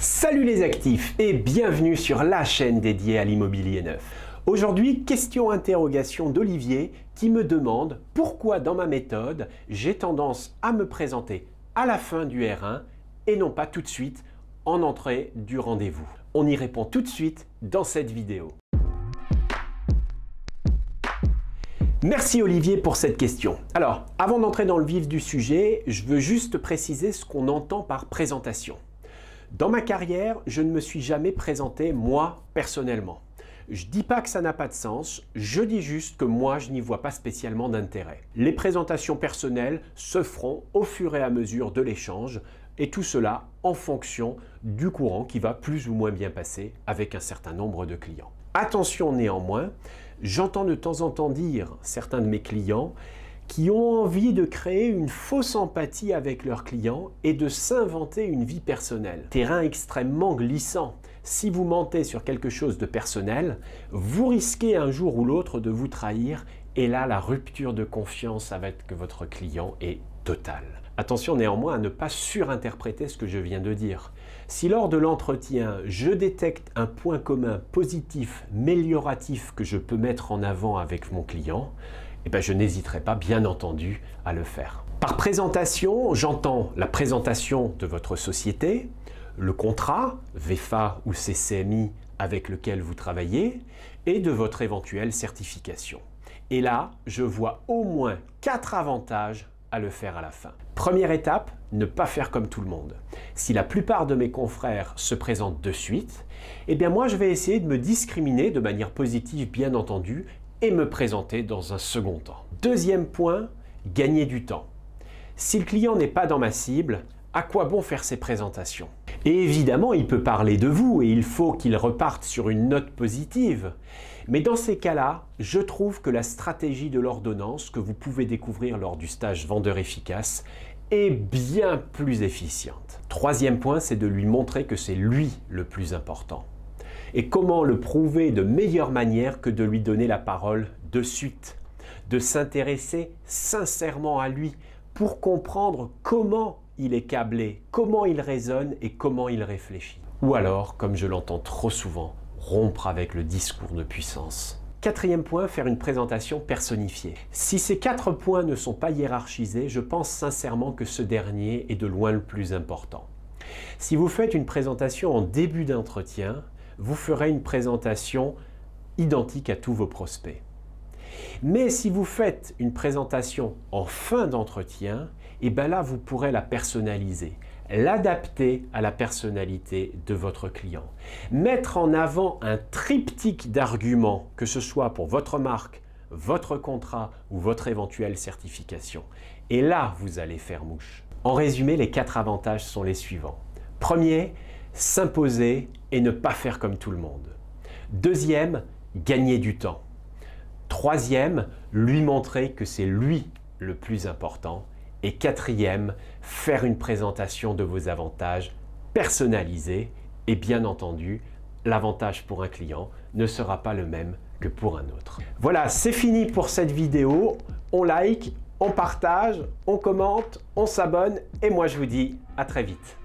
Salut les actifs et bienvenue sur la chaîne dédiée à l'immobilier neuf. Aujourd'hui, question-interrogation d'Olivier qui me demande pourquoi dans ma méthode, j'ai tendance à me présenter à la fin du R1 et non pas tout de suite en entrée du rendez-vous. On y répond tout de suite dans cette vidéo. Merci Olivier pour cette question. Alors, avant d'entrer dans le vif du sujet, je veux juste préciser ce qu'on entend par présentation. Dans ma carrière, je ne me suis jamais présenté moi personnellement. Je dis pas que ça n'a pas de sens, je dis juste que moi je n'y vois pas spécialement d'intérêt. Les présentations personnelles se feront au fur et à mesure de l'échange et tout cela en fonction du courant qui va plus ou moins bien passer avec un certain nombre de clients. Attention néanmoins, j'entends de temps en temps dire certains de mes clients qui ont envie de créer une fausse empathie avec leurs clients et de s'inventer une vie personnelle. Terrain extrêmement glissant. Si vous mentez sur quelque chose de personnel, vous risquez un jour ou l'autre de vous trahir et là, la rupture de confiance avec votre client est totale. Attention néanmoins à ne pas surinterpréter ce que je viens de dire. Si lors de l'entretien, je détecte un point commun positif, amélioratif que je peux mettre en avant avec mon client, je n'hésiterai pas, bien entendu, à le faire. Par présentation, j'entends la présentation de votre société, le contrat, VEFA ou CCMI avec lequel vous travaillez, et de votre éventuelle certification. Et là, je vois au moins 4 avantages à le faire à la fin. Première étape, ne pas faire comme tout le monde. Si la plupart de mes confrères se présentent de suite, moi je vais essayer de me discriminer de manière positive, bien entendu, et me présenter dans un second temps. Deuxième point, gagner du temps. Si le client n'est pas dans ma cible, à quoi bon faire ses présentations? Et évidemment, il peut parler de vous et il faut qu'il reparte sur une note positive. Mais dans ces cas-là, je trouve que la stratégie de l'ordonnance que vous pouvez découvrir lors du stage vendeur efficace est bien plus efficiente. Troisième point, c'est de lui montrer que c'est lui le plus important. Et comment le prouver de meilleure manière que de lui donner la parole de suite, de s'intéresser sincèrement à lui pour comprendre comment il est câblé, comment il raisonne et comment il réfléchit. Ou alors, comme je l'entends trop souvent, rompre avec le discours de puissance. Quatrième point, faire une présentation personnifiée. Si ces 4 points ne sont pas hiérarchisés, je pense sincèrement que ce dernier est de loin le plus important. Si vous faites une présentation en début d'entretien, vous ferez une présentation identique à tous vos prospects. Mais si vous faites une présentation en fin d'entretien, là vous pourrez la personnaliser, l'adapter à la personnalité de votre client. Mettre en avant un triptyque d'arguments, que ce soit pour votre marque, votre contrat ou votre éventuelle certification. Et là, vous allez faire mouche. En résumé, les 4 avantages sont les suivants. Premier, s'imposer et ne pas faire comme tout le monde. Deuxième, gagner du temps. Troisième, lui montrer que c'est lui le plus important. Et quatrième, faire une présentation de vos avantages personnalisés. Et bien entendu, l'avantage pour un client ne sera pas le même que pour un autre. Voilà, c'est fini pour cette vidéo. On like, on partage, on commente, on s'abonne et moi je vous dis à très vite.